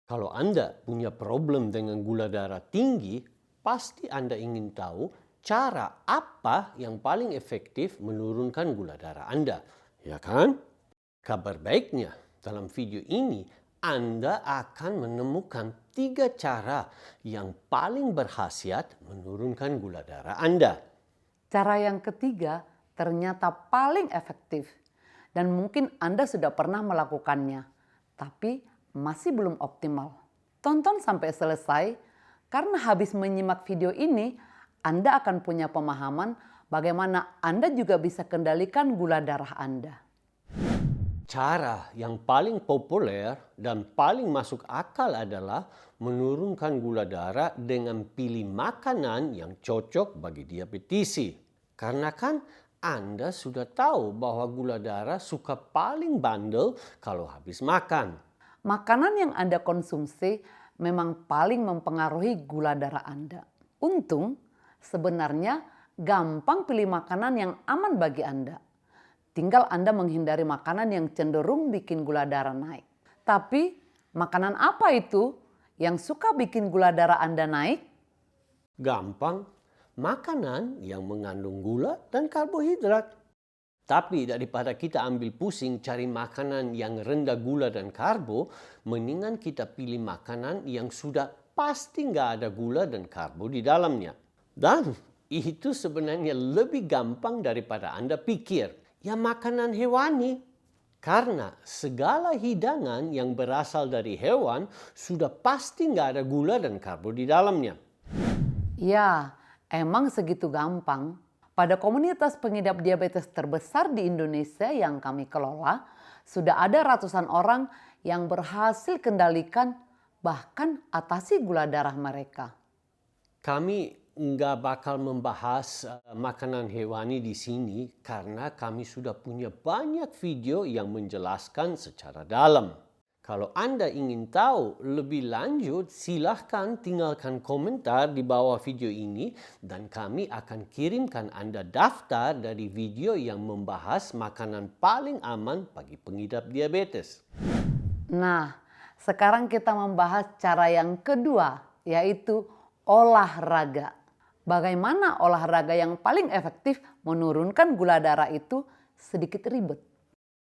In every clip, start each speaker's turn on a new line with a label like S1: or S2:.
S1: Kalau Anda punya problem dengan gula darah tinggi, pasti Anda ingin tahu cara apa yang paling efektif menurunkan gula darah Anda. Ya kan? Kabar baiknya, dalam video ini Anda akan menemukan 3 cara yang paling berkhasiat menurunkan gula darah Anda.
S2: Cara yang ketiga ternyata paling efektif dan mungkin Anda sudah pernah melakukannya, tapi masih belum optimal. Tonton sampai selesai karena habis menyimak video ini Anda akan punya pemahaman bagaimana Anda juga bisa kendalikan gula darah Anda.
S1: Cara yang paling populer dan paling masuk akal adalah menurunkan gula darah dengan pilih makanan yang cocok bagi diabetisi. Karena kan Anda sudah tahu bahwa gula darah suka paling bandel kalau habis makan.
S2: Makanan yang Anda konsumsi memang paling mempengaruhi gula darah Anda. Untung, sebenarnya gampang pilih makanan yang aman bagi Anda. Tinggal Anda menghindari makanan yang cenderung bikin gula darah naik. Tapi, makanan apa itu yang suka bikin gula darah Anda naik?
S1: Gampang, makanan yang mengandung gula dan karbohidrat. Tapi daripada kita ambil pusing cari makanan yang rendah gula dan karbo, mendingan kita pilih makanan yang sudah pasti nggak ada gula dan karbo di dalamnya. Dan itu sebenarnya lebih gampang daripada Anda pikir. Ya makanan hewani. Karena segala hidangan yang berasal dari hewan sudah pasti nggak ada gula dan karbo di dalamnya.
S2: Ya, emang segitu gampang. Pada komunitas pengidap diabetes terbesar di Indonesia yang kami kelola, sudah ada ratusan orang yang berhasil kendalikan bahkan atasi gula darah mereka.
S1: Kami nggak bakal membahas makanan hewani di sini karena kami sudah punya banyak video yang menjelaskan secara dalam. Kalau Anda ingin tahu lebih lanjut, silahkan tinggalkan komentar di bawah video ini dan kami akan kirimkan Anda daftar dari video yang membahas makanan paling aman bagi pengidap diabetes.
S2: Nah, sekarang kita membahas cara yang kedua, yaitu olahraga. Bagaimana olahraga yang paling efektif menurunkan gula darah itu sedikit ribet.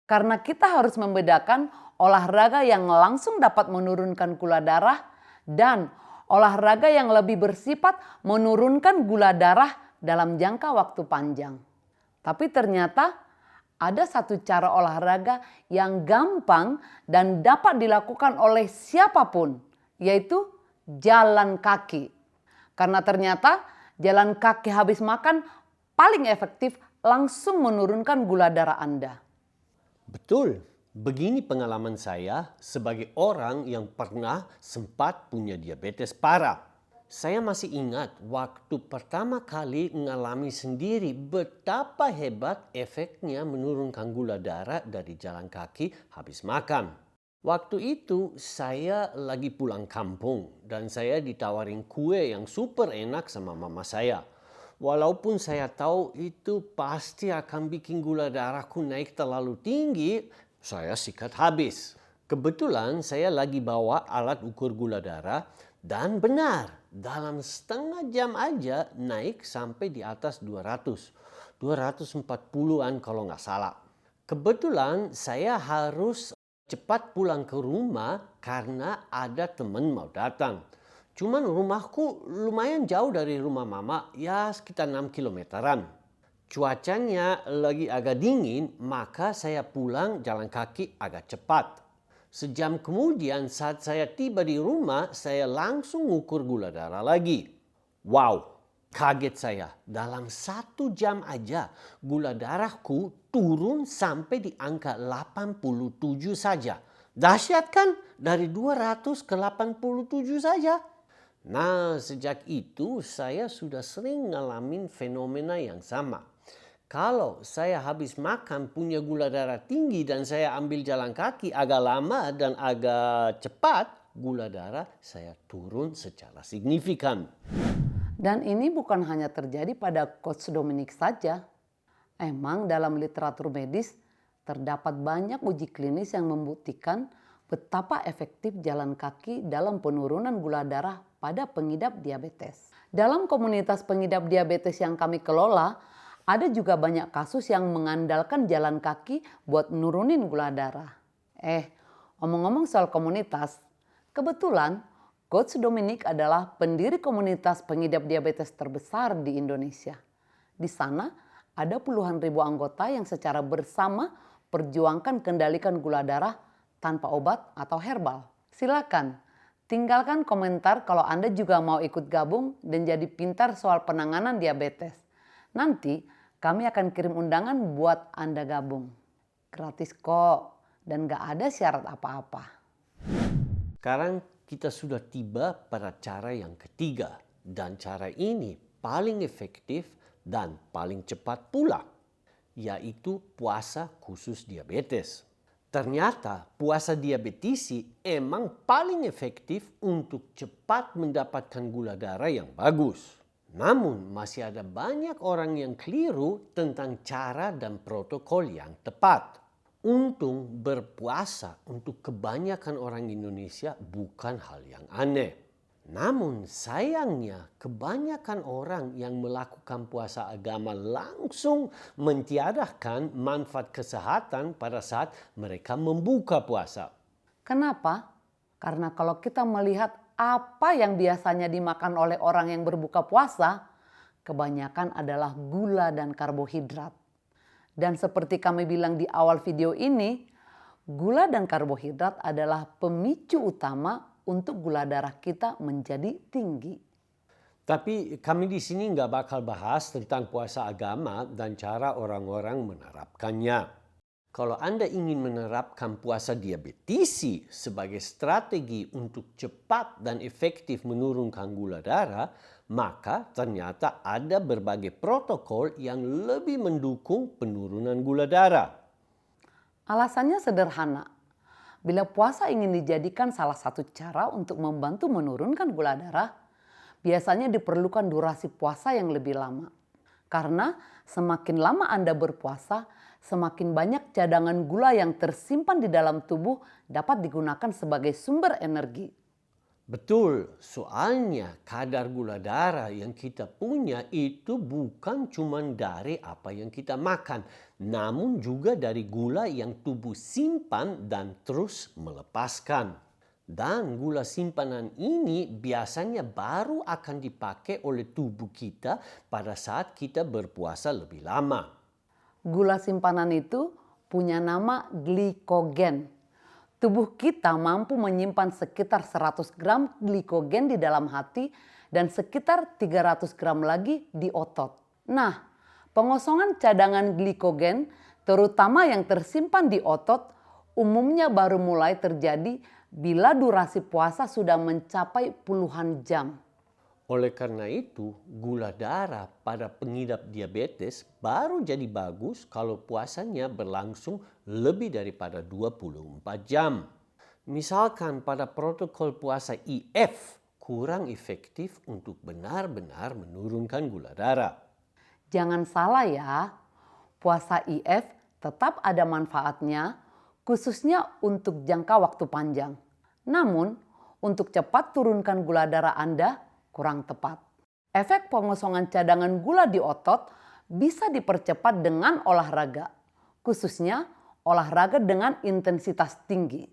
S2: Karena kita harus membedakan olahraga yang langsung dapat menurunkan gula darah dan olahraga yang lebih bersifat menurunkan gula darah dalam jangka waktu panjang. Tapi ternyata ada satu cara olahraga yang gampang dan dapat dilakukan oleh siapapun, yaitu jalan kaki. Karena ternyata jalan kaki habis makan paling efektif langsung menurunkan gula darah Anda.
S1: Betul, begini pengalaman saya sebagai orang yang pernah sempat punya diabetes parah. Saya masih ingat waktu pertama kali mengalami sendiri betapa hebat efeknya menurunkan gula darah dari jalan kaki habis makan. Waktu itu saya lagi pulang kampung dan saya ditawarin kue yang super enak sama mama saya. Walaupun saya tahu itu pasti akan bikin gula darahku naik terlalu tinggi, saya sikat habis. Kebetulan saya lagi bawa alat ukur gula darah dan benar, dalam setengah jam aja naik sampai di atas 200. 240-an kalau nggak salah. Kebetulan saya harus cepat pulang ke rumah karena ada teman mau datang. Cuman rumahku lumayan jauh dari rumah mama, ya sekitar 6 kilometeran. Cuacanya lagi agak dingin, maka saya pulang jalan kaki agak cepat. Sejam kemudian saat saya tiba di rumah, saya langsung ukur gula darah lagi. Wow, kaget saya. Dalam 1 jam aja gula darahku turun sampai di angka 87 saja. Dahsyat kan? Dari 200 ke 87 saja. Nah, sejak itu saya sudah sering ngalamin fenomena yang sama. Kalau saya habis makan punya gula darah tinggi dan saya ambil jalan kaki agak lama dan agak cepat, gula darah saya turun secara signifikan.
S2: Dan ini bukan hanya terjadi pada Coach Dominic saja. Emang dalam literatur medis terdapat banyak uji klinis yang membuktikan betapa efektif jalan kaki dalam penurunan gula darah pada pengidap diabetes. Dalam komunitas pengidap diabetes yang kami kelola, ada juga banyak kasus yang mengandalkan jalan kaki buat nurunin gula darah. Omong-ngomong soal komunitas, kebetulan Coach Dominic adalah pendiri komunitas pengidap diabetes terbesar di Indonesia. Di sana ada puluhan ribu anggota yang secara bersama perjuangkan kendalikan gula darah tanpa obat atau herbal. Silakan tinggalkan komentar kalau Anda juga mau ikut gabung dan jadi pintar soal penanganan diabetes. Nanti kami akan kirim undangan buat Anda gabung. Gratis kok dan gak ada syarat apa-apa.
S1: Sekarang kita sudah tiba pada cara yang ketiga, dan cara ini paling efektif dan paling cepat pula, yaitu puasa khusus diabetes. Ternyata puasa diabetisi emang paling efektif untuk cepat mendapatkan gula darah yang bagus. Namun masih ada banyak orang yang keliru tentang cara dan protokol yang tepat. Untung berpuasa untuk kebanyakan orang Indonesia bukan hal yang aneh. Namun sayangnya kebanyakan orang yang melakukan puasa agama langsung mentiadakan manfaat kesehatan pada saat mereka membuka puasa.
S2: Kenapa? Karena kalau kita melihat apa yang biasanya dimakan oleh orang yang berbuka puasa, kebanyakan adalah gula dan karbohidrat. Dan seperti kami bilang di awal video ini, gula dan karbohidrat adalah pemicu utama untuk gula darah kita menjadi tinggi.
S1: Tapi kami di sini nggak bakal bahas tentang puasa agama dan cara orang-orang menerapkannya. Kalau Anda ingin menerapkan puasa diabetisi sebagai strategi untuk cepat dan efektif menurunkan gula darah, maka ternyata ada berbagai protokol yang lebih mendukung penurunan gula darah.
S2: Alasannya sederhana. Bila puasa ingin dijadikan salah satu cara untuk membantu menurunkan gula darah, biasanya diperlukan durasi puasa yang lebih lama. Karena semakin lama Anda berpuasa, semakin banyak cadangan gula yang tersimpan di dalam tubuh dapat digunakan sebagai sumber energi.
S1: Betul, soalnya kadar gula darah yang kita punya itu bukan cuma dari apa yang kita makan, namun juga dari gula yang tubuh simpan dan terus melepaskan. Dan gula simpanan ini biasanya baru akan dipakai oleh tubuh kita pada saat kita berpuasa lebih lama.
S2: Gula simpanan itu punya nama glikogen. Tubuh kita mampu menyimpan sekitar 100 gram glikogen di dalam hati dan sekitar 300 gram lagi di otot. Nah, pengosongan cadangan glikogen, terutama yang tersimpan di otot, umumnya baru mulai terjadi bila durasi puasa sudah mencapai puluhan jam.
S1: Oleh karena itu, gula darah pada pengidap diabetes baru jadi bagus kalau puasanya berlangsung lebih daripada 24 jam. Misalkan pada protokol puasa IF kurang efektif untuk benar-benar menurunkan gula darah.
S2: Jangan salah ya, puasa IF tetap ada manfaatnya, khususnya untuk jangka waktu panjang. Namun, untuk cepat turunkan gula darah Anda kurang tepat. Efek pengosongan cadangan gula di otot bisa dipercepat dengan olahraga, khususnya olahraga dengan intensitas tinggi.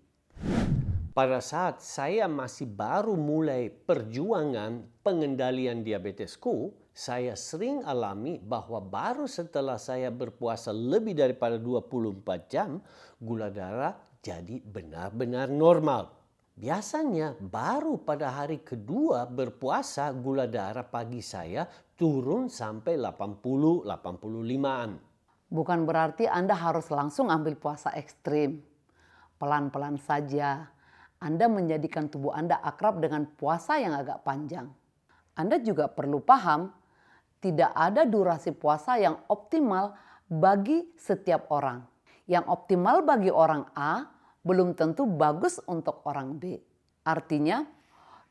S1: Pada saat saya masih baru mulai perjuangan pengendalian diabetesku, saya sering alami bahwa baru setelah saya berpuasa lebih daripada 24 jam, gula darah jadi benar-benar normal. Biasanya baru pada hari kedua berpuasa gula darah pagi saya turun sampai 80-85an.
S2: Bukan berarti Anda harus langsung ambil puasa ekstrim. Pelan-pelan saja. Anda menjadikan tubuh Anda akrab dengan puasa yang agak panjang. Anda juga perlu paham, tidak ada durasi puasa yang optimal bagi setiap orang. Yang optimal bagi orang A belum tentu bagus untuk orang B. Artinya,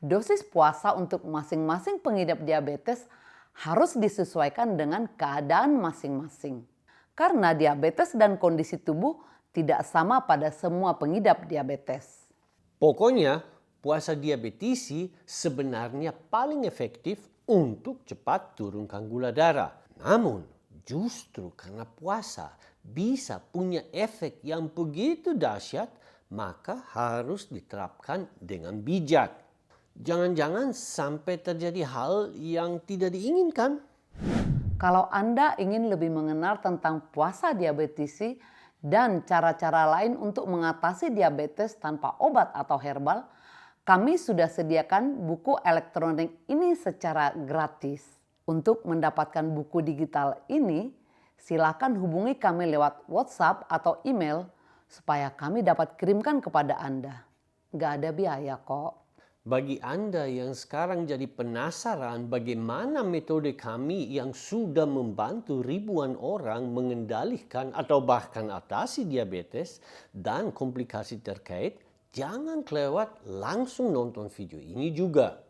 S2: dosis puasa untuk masing-masing pengidap diabetes harus disesuaikan dengan keadaan masing-masing. Karena diabetes dan kondisi tubuh tidak sama pada semua pengidap diabetes.
S1: Pokoknya, puasa diabetesi sebenarnya paling efektif untuk cepat turunkan gula darah. Namun, justru karena puasa bisa punya efek yang begitu dahsyat, maka harus diterapkan dengan bijak. Jangan-jangan sampai terjadi hal yang tidak diinginkan.
S2: Kalau Anda ingin lebih mengenal tentang puasa diabetesi dan cara-cara lain untuk mengatasi diabetes tanpa obat atau herbal, kami sudah sediakan buku elektronik ini secara gratis. Untuk mendapatkan buku digital ini, silakan hubungi kami lewat WhatsApp atau email supaya kami dapat kirimkan kepada Anda. Nggak ada biaya kok.
S1: Bagi Anda yang sekarang jadi penasaran bagaimana metode kami yang sudah membantu ribuan orang mengendalikan atau bahkan atasi diabetes dan komplikasi terkait, jangan kelewat langsung nonton video ini juga.